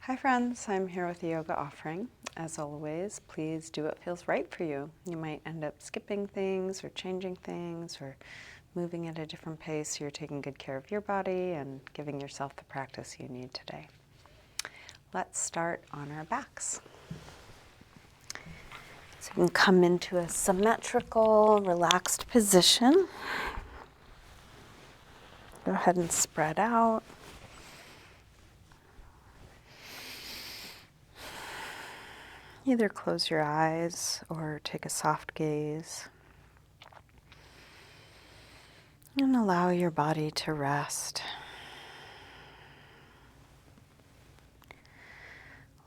Hi friends, I'm here with a yoga offering. As always, please do what feels right for you. You might end up skipping things or changing things or moving at a different pace so you're taking good care of your body and giving yourself the practice you need today. Let's start on our backs. So you can come into a symmetrical, relaxed position. Go ahead and spread out. Either close your eyes or take a soft gaze. And allow your body to rest.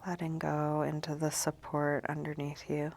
Letting go into the support underneath you.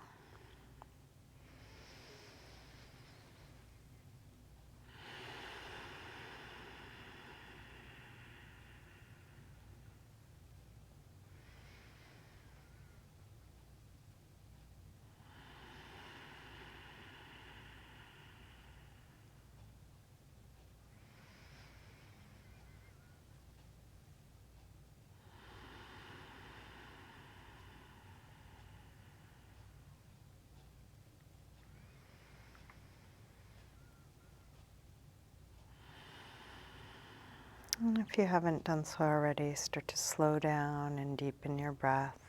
And if you haven't done so already, start to slow down and deepen your breath.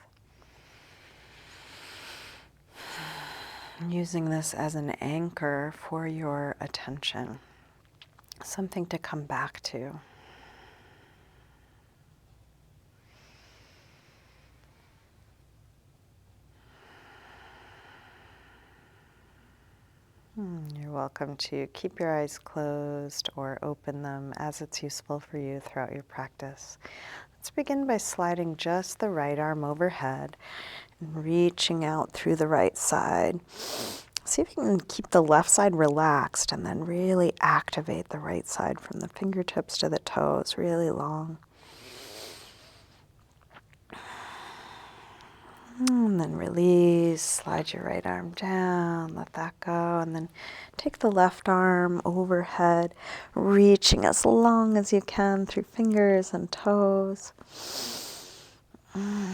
Using this as an anchor for your attention, something to come back to. You're welcome to keep your eyes closed or open them as it's useful for you throughout your practice. Let's begin by sliding just the right arm overhead and reaching out through the right side. See if you can keep the left side relaxed and then really activate the right side from the fingertips to the toes, really long. And then release, slide your right arm down, let that go, and then take the left arm overhead, reaching as long as you can through fingers and toes. And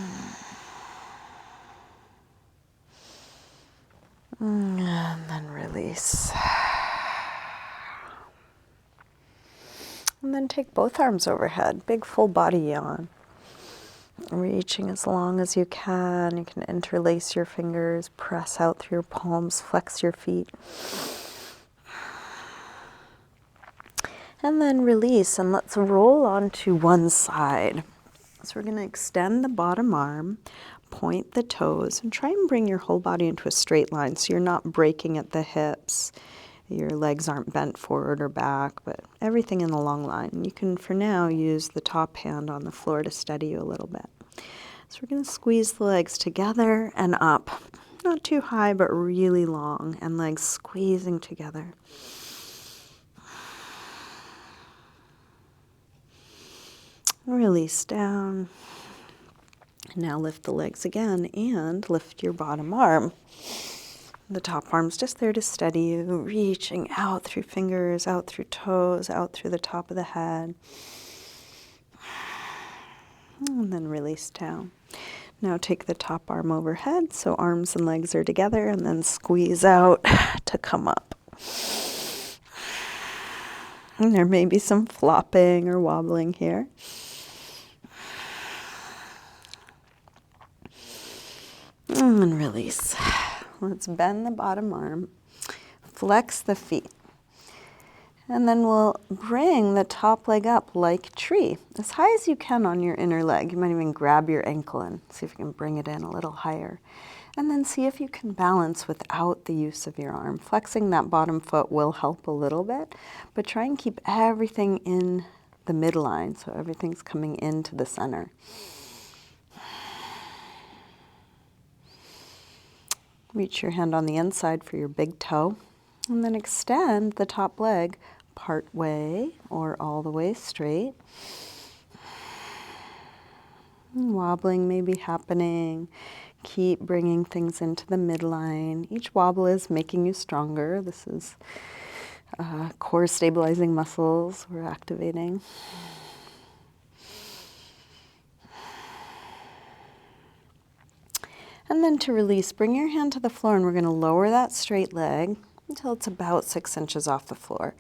then release. And then take both arms overhead, big full body yawn. Reaching as long as you can. You can interlace your fingers, press out through your palms, flex your feet. And then release, and let's roll onto one side. So we're going to extend the bottom arm, point the toes, and try and bring your whole body into a straight line so you're not breaking at the hips. Your legs aren't bent forward or back, but everything in the long line. You can, for now, use the top hand on the floor to steady you a little bit. So we're going to squeeze the legs together and up. Not too high, but really long, and legs squeezing together. Release down. Now lift the legs again and lift your bottom arm. The top arm's just there to steady you, reaching out through fingers, out through toes, out through the top of the head. And then release down. Now take the top arm overhead, so arms and legs are together, and then squeeze out to come up. And there may be some flopping or wobbling here. And release. Let's bend the bottom arm, flex the feet. And then we'll bring the top leg up like tree, as high as you can on your inner leg. You might even grab your ankle and see if you can bring it in a little higher. And then see if you can balance without the use of your arm. Flexing that bottom foot will help a little bit, but try and keep everything in the midline, so everything's coming into the center. Reach your hand on the inside for your big toe, and then extend the top leg part way or all the way straight. Wobbling may be happening. Keep bringing things into the midline. Each wobble is making you stronger. This is core stabilizing muscles we're activating. And then to release, bring your hand to the floor and we're going to lower that straight leg until it's about 6 inches off the floor.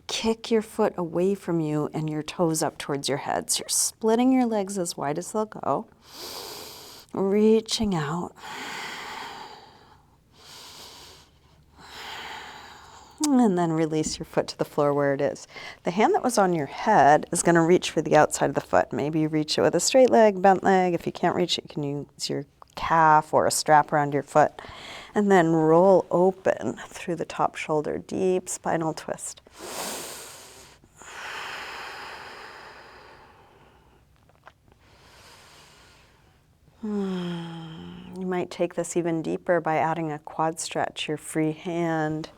Kick your foot away from you and your toes up towards your head. So you're splitting your legs as wide as they'll go. Reaching out. And then release your foot to the floor where it is. The hand that was on your head is going to reach for the outside of the foot. Maybe you reach it with a straight leg, bent leg. If you can't reach it, you can use your calf or a strap around your foot. And then roll open through the top shoulder, deep spinal twist. You might take this even deeper by adding a quad stretch, your free hand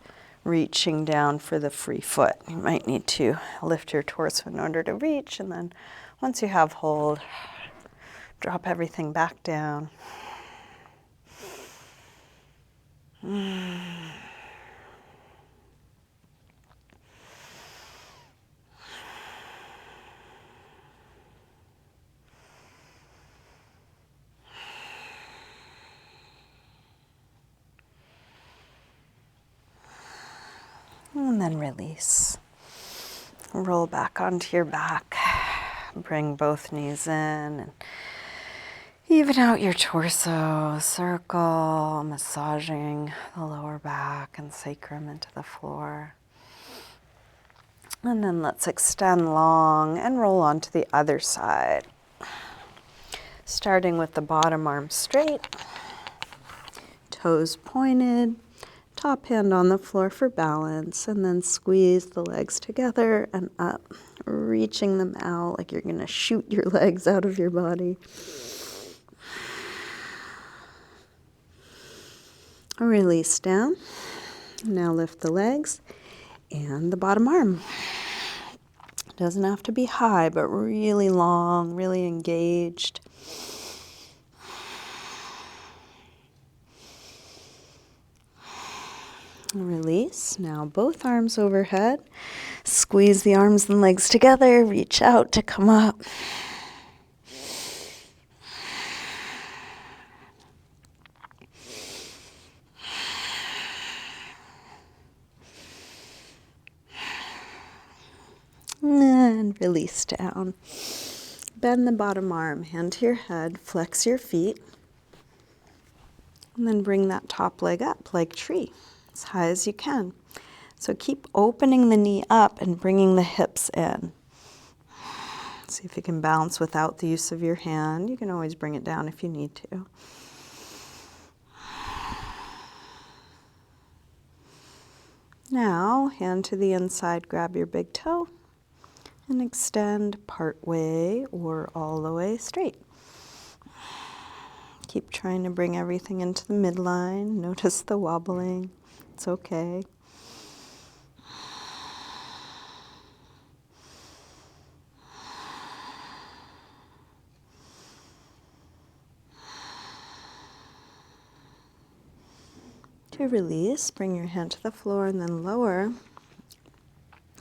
reaching down for the free foot. You might need to lift your torso in order to reach, and then once you have hold, drop everything back down. And then release. Roll back onto your back. Bring both knees in and even out your torso. Circle, massaging the lower back and sacrum into the floor. And then let's extend long and roll onto the other side. Starting with the bottom arm straight, toes pointed, top hand on the floor for balance, and then squeeze the legs together and up, reaching them out like you're going to shoot your legs out of your body. Release down. Now lift the legs and the bottom arm. Doesn't have to be high, but really long, really engaged. Release. Now both arms overhead. Squeeze the arms and legs together. Reach out to come up. And release down. Bend the bottom arm, hand to your head, flex your feet. And then bring that top leg up like tree, as high as you can. So keep opening the knee up and bringing the hips in. See if you can balance without the use of your hand. You can always bring it down if you need to. Now, hand to the inside, grab your big toe and extend part way or all the way straight. Keep trying to bring everything into the midline. Notice the wobbling. It's okay. To release, bring your hand to the floor and then lower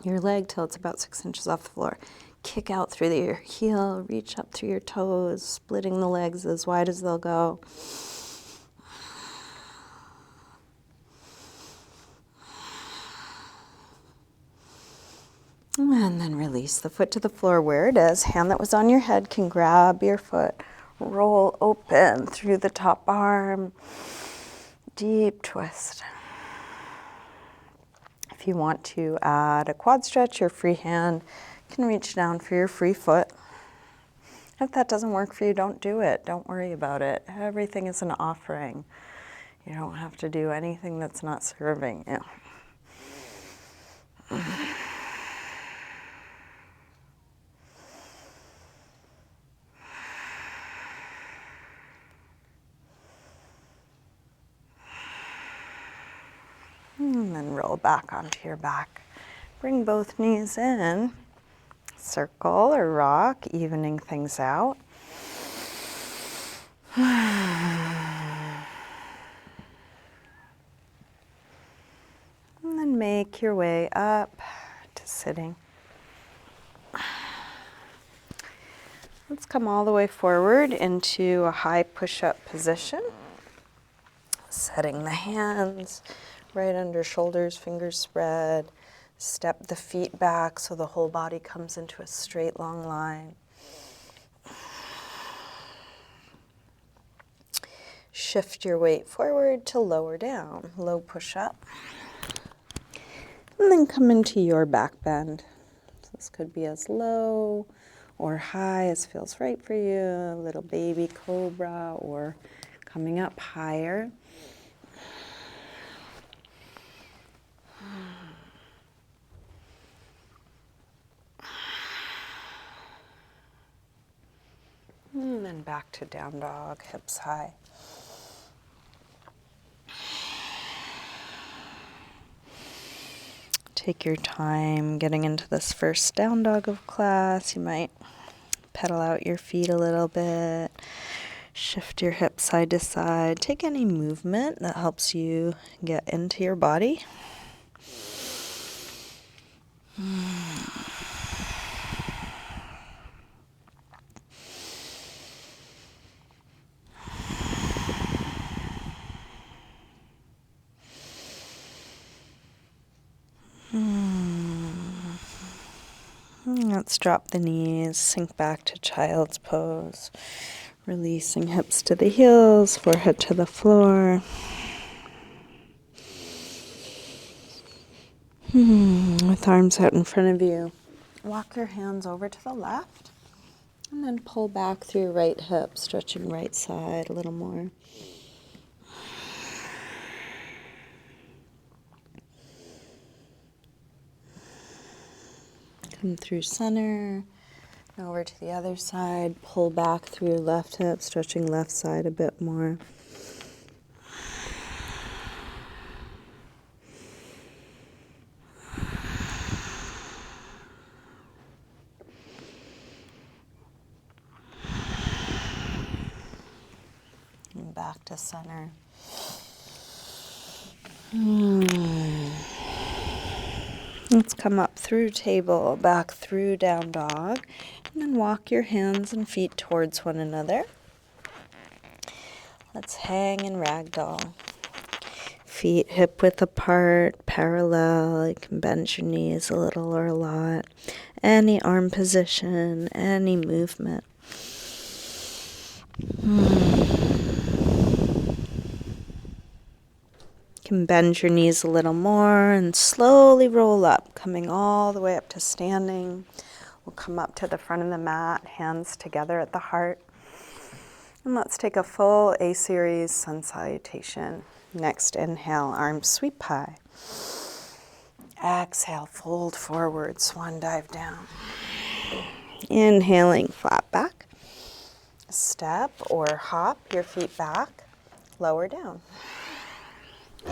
your leg till it's about 6 inches off the floor. Kick out through your heel, reach up through your toes, splitting the legs as wide as they'll go. And then release the foot to the floor where it is. Hand that was on your head can grab your foot. Roll open through the top arm. Deep twist. If you want to add a quad stretch, your free hand can reach down for your free foot. If that doesn't work for you, don't do it. Don't worry about it. Everything is an offering. You don't have to do anything that's not serving you. And then roll back onto your back. Bring both knees in. Circle or rock, evening things out. And then make your way up to sitting. Let's come all the way forward into a high push-up position. Setting the hands right under shoulders, fingers spread. Step the feet back so the whole body comes into a straight, long line. Shift your weight forward to lower down, low push up. And then come into your back bend. So this could be as low or high as feels right for you, a little baby cobra, or coming up higher. And then back to down dog, hips high. Take your time getting into this first down dog of class. You might pedal out your feet a little bit, shift your hips side to side. Take any movement that helps you get into your body. Let's drop the knees, sink back to child's pose, releasing hips to the heels, forehead to the floor. With arms out in front of you, walk your hands over to the left, and then pull back through your right hip, stretching right side a little more. Come through center, and over to the other side. Pull back through your left hip, stretching left side a bit more. And back to center. Let's come up through table, back through down dog, and then walk your hands and feet towards one another. Let's hang in ragdoll. Feet hip width apart, parallel. You can bend your knees a little or a lot. Any arm position, any movement. You can bend your knees a little more and slowly roll up, coming all the way up to standing. We'll come up to the front of the mat, hands together at the heart. And let's take a full A-series sun salutation. Next inhale, arms sweep high. Exhale, fold forward, swan dive down. Inhaling, flat back. Step or hop your feet back, lower down.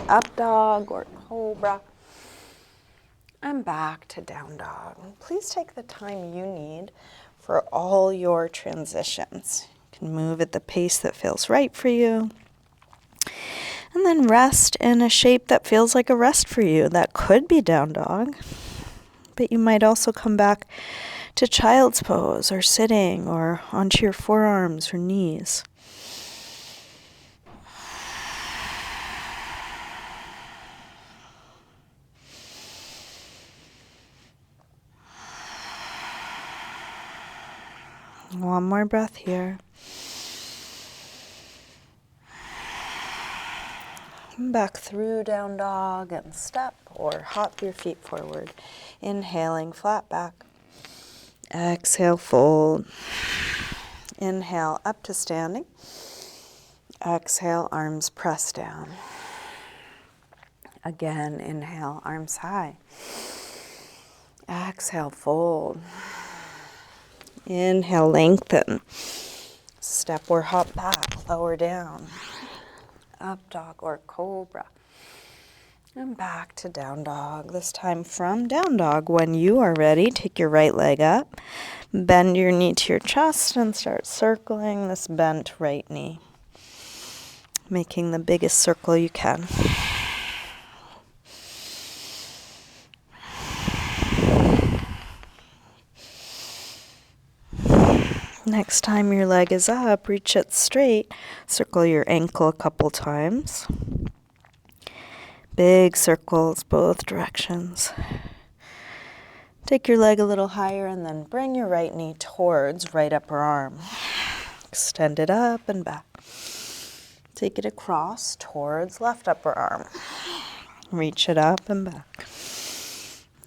Up dog or cobra, and back to down dog. Please take the time you need for all your transitions. You can move at the pace that feels right for you. And then rest in a shape that feels like a rest for you. That could be down dog, but you might also come back to child's pose or sitting or onto your forearms or knees. One more breath here. Back through down dog and step or hop your feet forward. Inhaling, flat back. Exhale, fold. Inhale, up to standing. Exhale, arms press down. Again, inhale, arms high. Exhale, fold. Inhale, lengthen. Step or hop back, lower down. Up dog or cobra. And back to down dog. This time from down dog. When you are ready, take your right leg up. Bend your knee to your chest and start circling this bent right knee. Making the biggest circle you can. Next time your leg is up, reach it straight. Circle your ankle a couple times. Big circles, both directions. Take your leg a little higher and then bring your right knee towards right upper arm. Extend it up and back. Take it across towards left upper arm. Reach it up and back.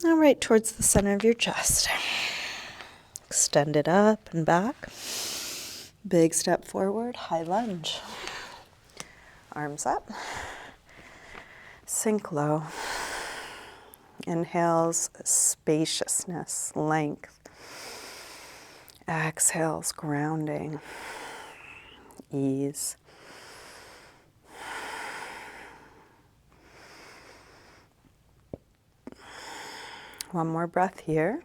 Now right towards the center of your chest. Extend it up and back. Big step forward, high lunge. Arms up. Sink low. Inhales spaciousness, length. Exhales grounding, ease. One more breath here.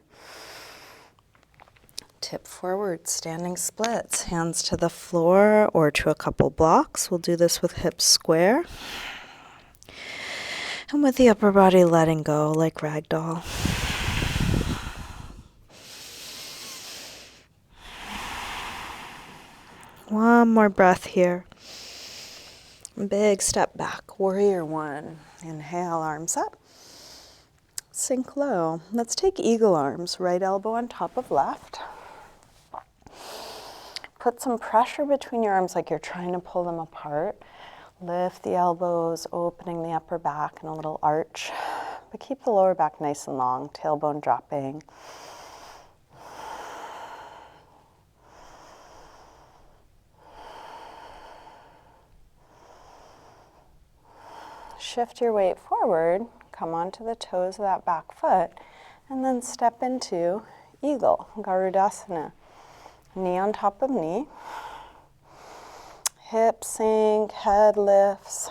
Tip forward, standing splits, hands to the floor or to a couple blocks. We'll do this with hips square. And with the upper body letting go like ragdoll. One more breath here. Big step back, warrior one. Inhale, arms up. Sink low. Let's take eagle arms, right elbow on top of left. Put some pressure between your arms like you're trying to pull them apart. Lift the elbows, opening the upper back in a little arch. But keep the lower back nice and long, tailbone dropping. Shift your weight forward, come onto the toes of that back foot, and then step into eagle, Garudasana. Knee on top of knee. Hips sink, head lifts.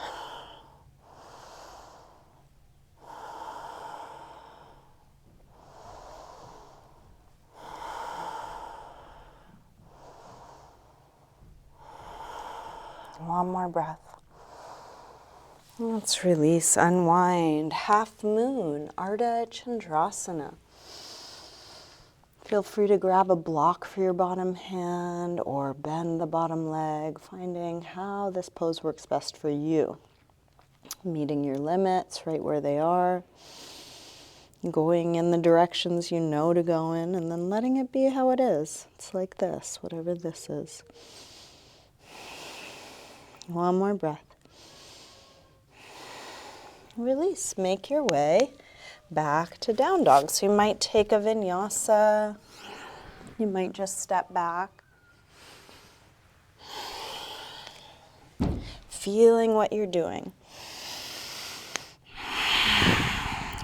One more breath. Let's release, unwind. Half moon, Ardha Chandrasana. Feel free to grab a block for your bottom hand or bend the bottom leg, finding how this pose works best for you. Meeting your limits right where they are. Going in the directions you know to go in, and then letting it be how it is. It's like this, whatever this is. One more breath. Release. Make your way back to down dog. So you might take a vinyasa. You might just step back. Feeling what you're doing.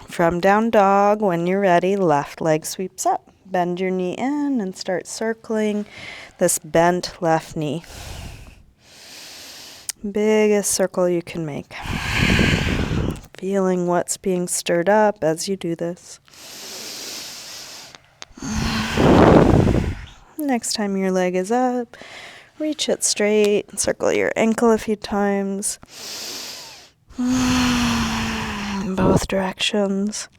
From down dog, when you're ready, left leg sweeps up. Bend your knee in and start circling this bent left knee. Biggest circle you can make. Feeling what's being stirred up as you do this. Next time your leg is up, reach it straight, circle your ankle a few times. Both directions.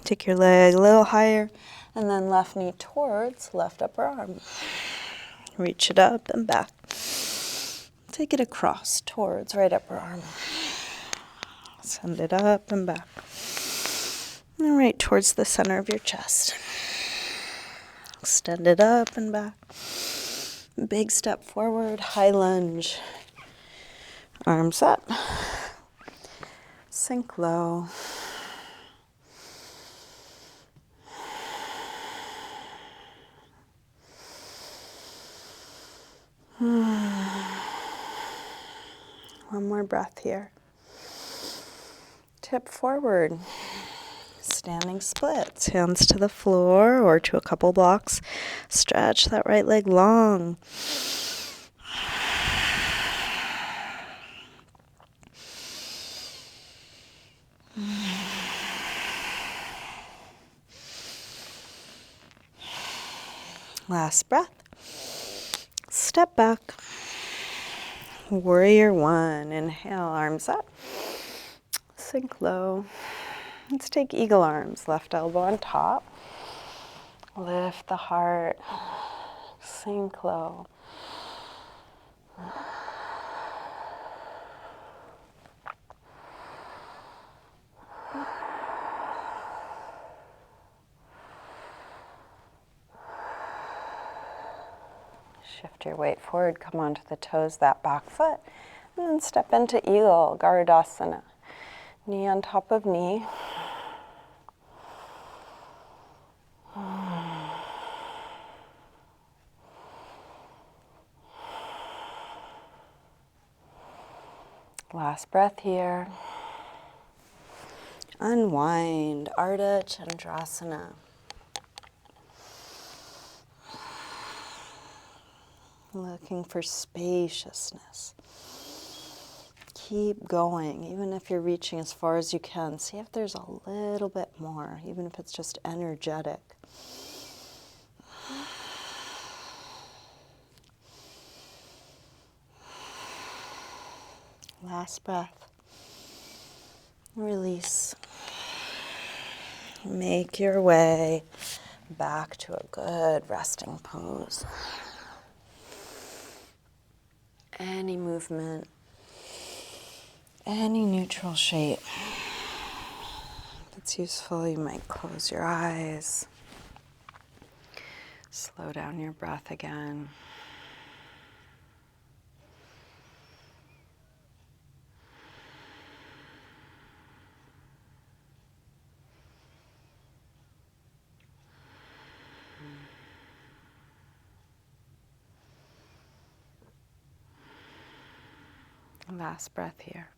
Take your leg a little higher, and then left knee towards left upper arm. Reach it up and back. Take it across towards right upper arm. Send it up and back. And right towards the center of your chest. Extend it up and back. Big step forward, high lunge. Arms up. Sink low. One more breath here. Tip forward. Standing splits. Hands to the floor or to a couple blocks. Stretch that right leg long. Last breath. Step back. Warrior one. Inhale, arms up. Sink low. Let's take eagle arms. Left elbow on top. Lift the heart. Sink low. Shift your weight forward, come onto the toes, that back foot, and then step into Eagle, Garudasana. Knee on top of knee. Last breath here. Unwind, Ardha Chandrasana. Looking for spaciousness. Keep going, even if you're reaching as far as you can. See if there's a little bit more, even if it's just energetic. Last breath. Release. Make your way back to a good resting pose. Any movement, any neutral shape. If it's useful, you might close your eyes. Slow down your breath again. Last breath here.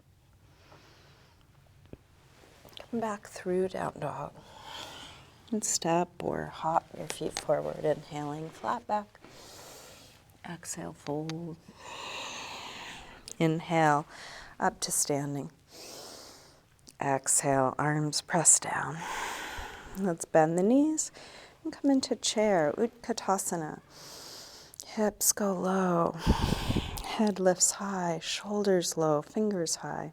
Come back through down dog. And step or hop your feet forward, inhaling flat back. Exhale, fold. Inhale, up to standing. Exhale, arms press down. Let's bend the knees and come into chair, Utkatasana. Hips go low. Head lifts high, shoulders low, fingers high.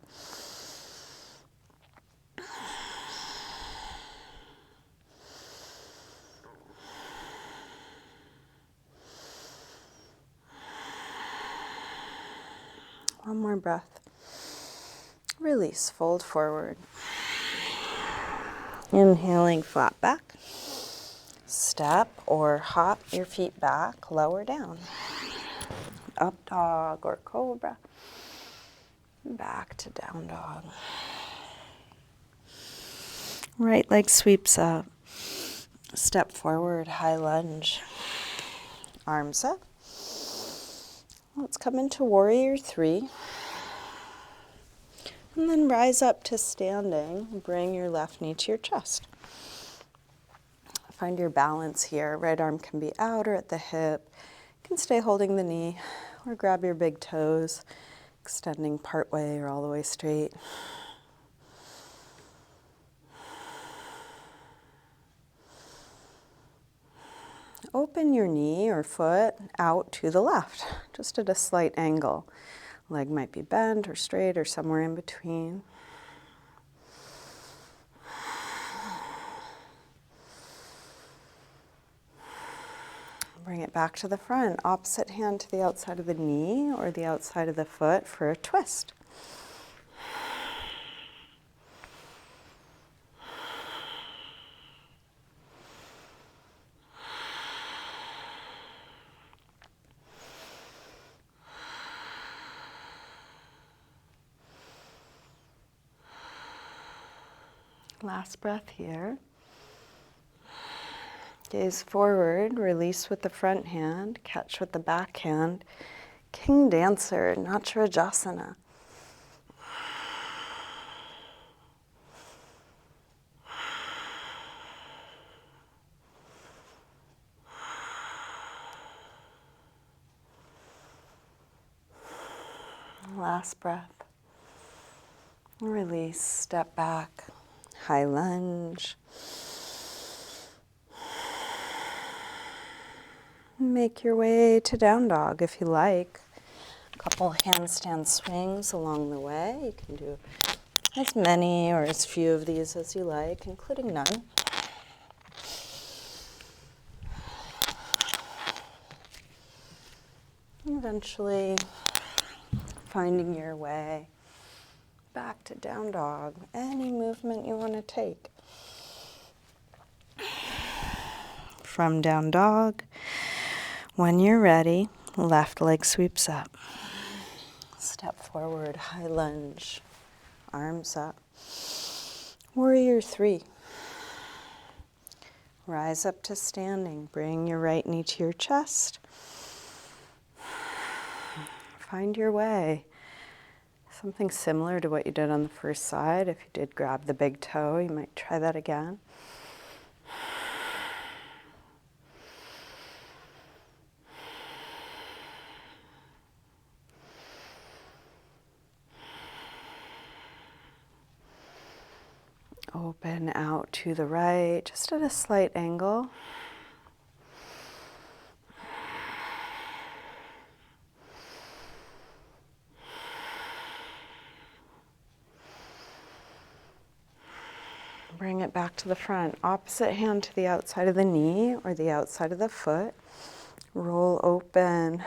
One more breath. Release, fold forward. Inhaling, flat back. Step or hop your feet back, lower down. Up dog or cobra. Back to down dog. Right leg sweeps up. Step forward, high lunge. Arms up. Let's come into warrior 3. And then rise up to standing. Bring your left knee to your chest. Find your balance here. Right arm can be out or at the hip. You can stay holding the knee or grab your big toes, extending part way or all the way straight. Open your knee or foot out to the left, just at a slight angle. Leg might be bent or straight or somewhere in between. Bring it back to the front. Opposite hand to the outside of the knee or the outside of the foot for a twist. Last breath here. Gaze forward, release with the front hand, catch with the back hand. King Dancer, Natarajasana. Last breath. Release, step back, high lunge. Make your way to down dog if you like. A couple handstand swings along the way. You can do as many or as few of these as you like, including none. Eventually finding your way back to down dog. Any movement you want to take. From down dog, when you're ready, Left leg sweeps up. Step forward, high lunge, arms up. Warrior 3. Rise up to standing. Bring your right knee to your chest. Find your way. Something similar to what you did on the first side. If you did grab the big toe, you might try that again. Open out to the right, just at a slight angle. Bring it back to the front. Opposite hand to the outside of the knee or the outside of the foot. Roll open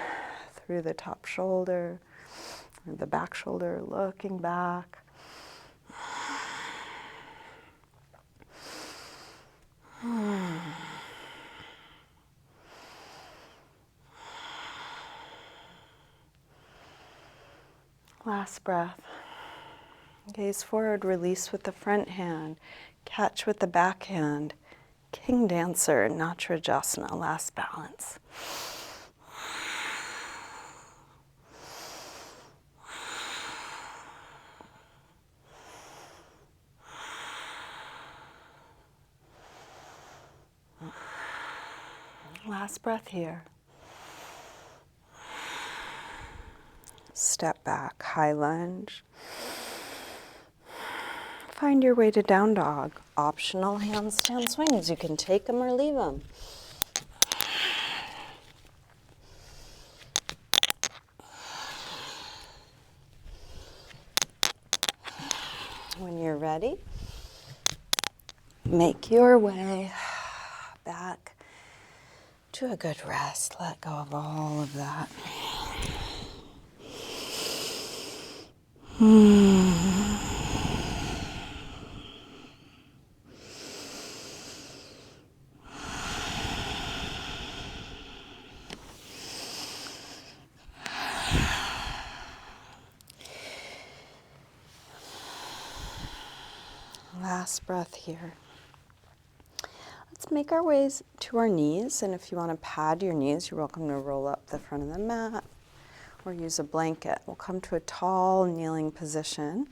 through the top shoulder, or the back shoulder, looking back. Last breath. Gaze forward, release with the front hand, catch with the back hand. King Dancer, Natrajasana, last balance. Last breath here. Step back, high lunge. Find your way to down dog. Optional handstand swings. You can take them or leave them. When you're ready, make your way back to a good rest. Let go of all of that. Last breath here. Let's make our ways to our knees, and if you want to pad your knees, you're welcome to roll up the front of the mat or use a blanket. We'll come to a tall kneeling position,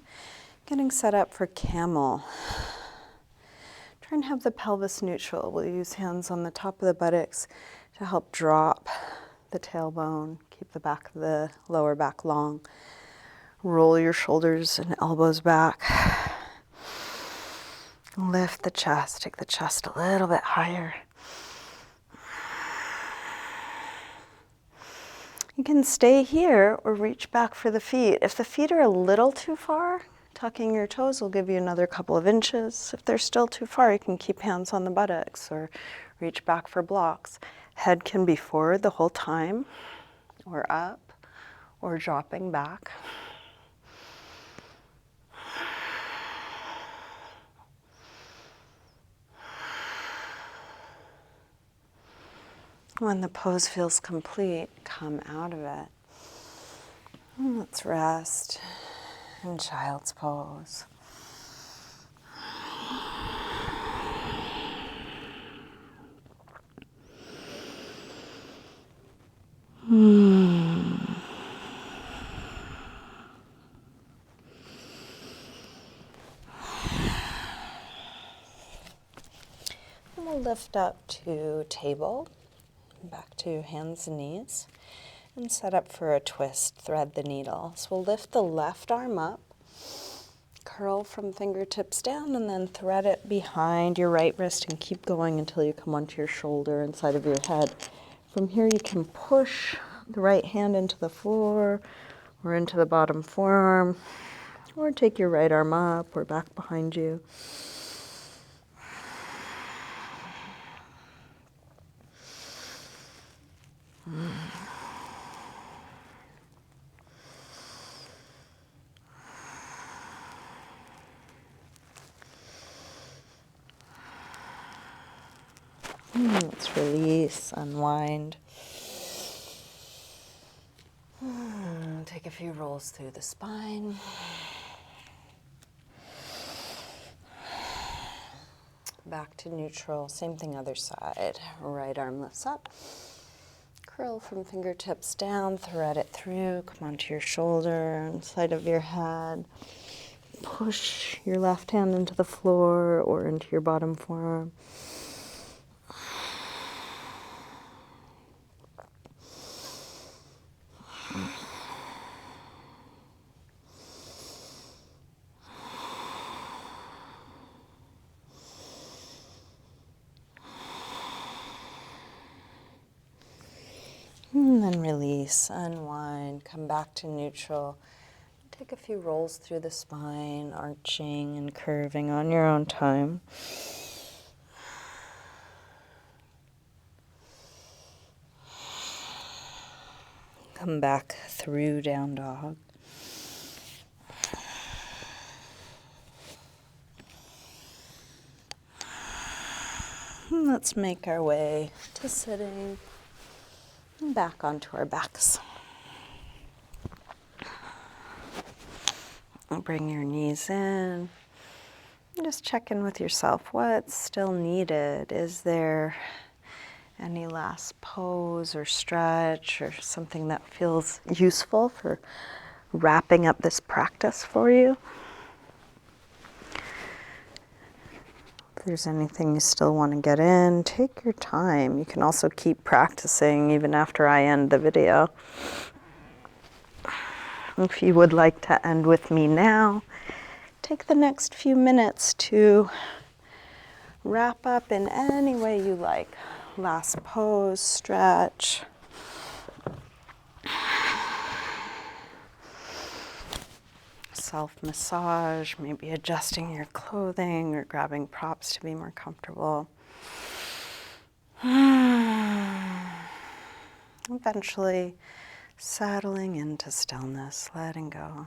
getting set up for camel. Try and have the pelvis neutral. We'll use hands on the top of the buttocks to help drop the tailbone, keep the back of the lower back long. Roll your shoulders and elbows back. Lift the chest, take the chest a little bit higher. You can stay here or reach back for the feet. If the feet are a little too far, tucking your toes will give you another couple of inches. If they're still too far, you can keep hands on the buttocks or reach back for blocks. Head can be forward the whole time, or up, or dropping back. When the pose feels complete, come out of it. And let's rest in child's pose. We'll lift up to table. Back to hands and knees, and set up for a twist, thread the needle. So we'll lift the left arm up, curl from fingertips down, and then thread it behind your right wrist and keep going until you come onto your shoulder and side of your head. From here you can push the right hand into the floor or into the bottom forearm, or take your right arm up or back behind you. Let's release, unwind. Take a few rolls through the spine. Back to neutral. Same thing other side. Right arm lifts up. Curl from fingertips down, thread it through, come onto your shoulder and side of your head. Push your left hand into the floor or into your bottom forearm. And then release, unwind, come back to neutral. Take a few rolls through the spine, arching and curving on your own time. Come back through down dog. And let's make our way to sitting and back onto our backs. And bring your knees in. And just check in with yourself. What's still needed? Is there any last pose or stretch or something that feels useful for wrapping up this practice for you? If there's anything you still want to get in, take your time. You can also keep practicing even after I end the video. If you would like to end with me now, take the next few minutes to wrap up in any way you like. Last pose, stretch. Self-massage, maybe adjusting your clothing or grabbing props to be more comfortable. Eventually settling into stillness, letting go.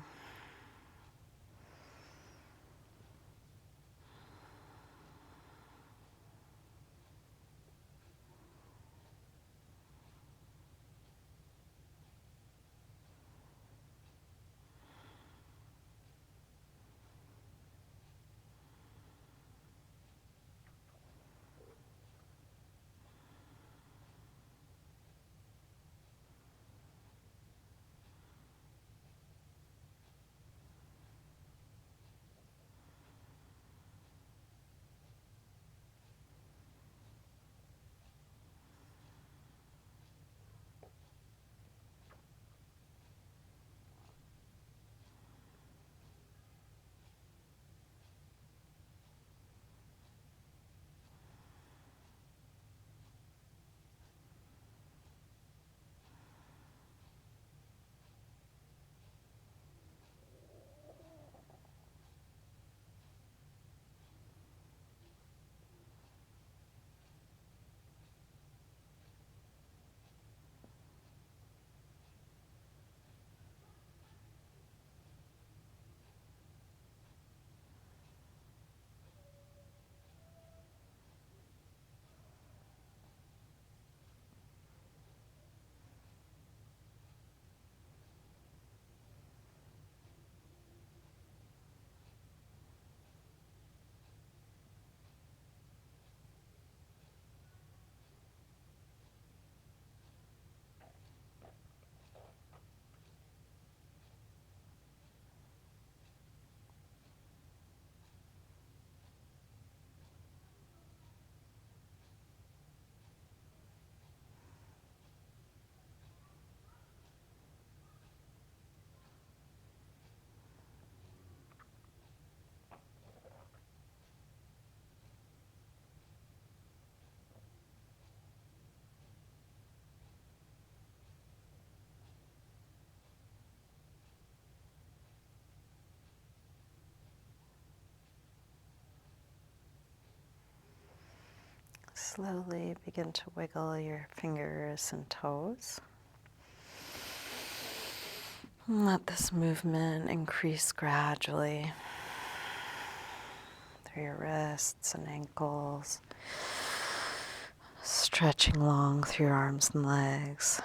Slowly begin to wiggle your fingers and toes. And let this movement increase gradually through your wrists and ankles, stretching long through your arms and legs.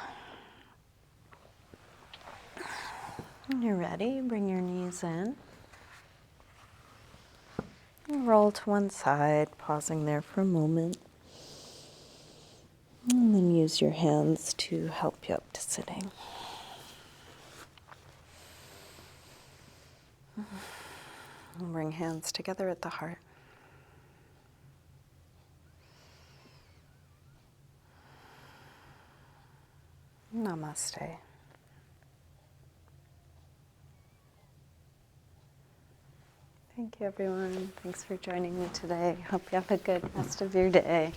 When you're ready, bring your knees in. And roll to one side, pausing there for a moment. And then use your hands to help you up to sitting. And bring hands together at the heart. Namaste. Thank you, everyone. Thanks for joining me today. Hope you have a good rest of your day.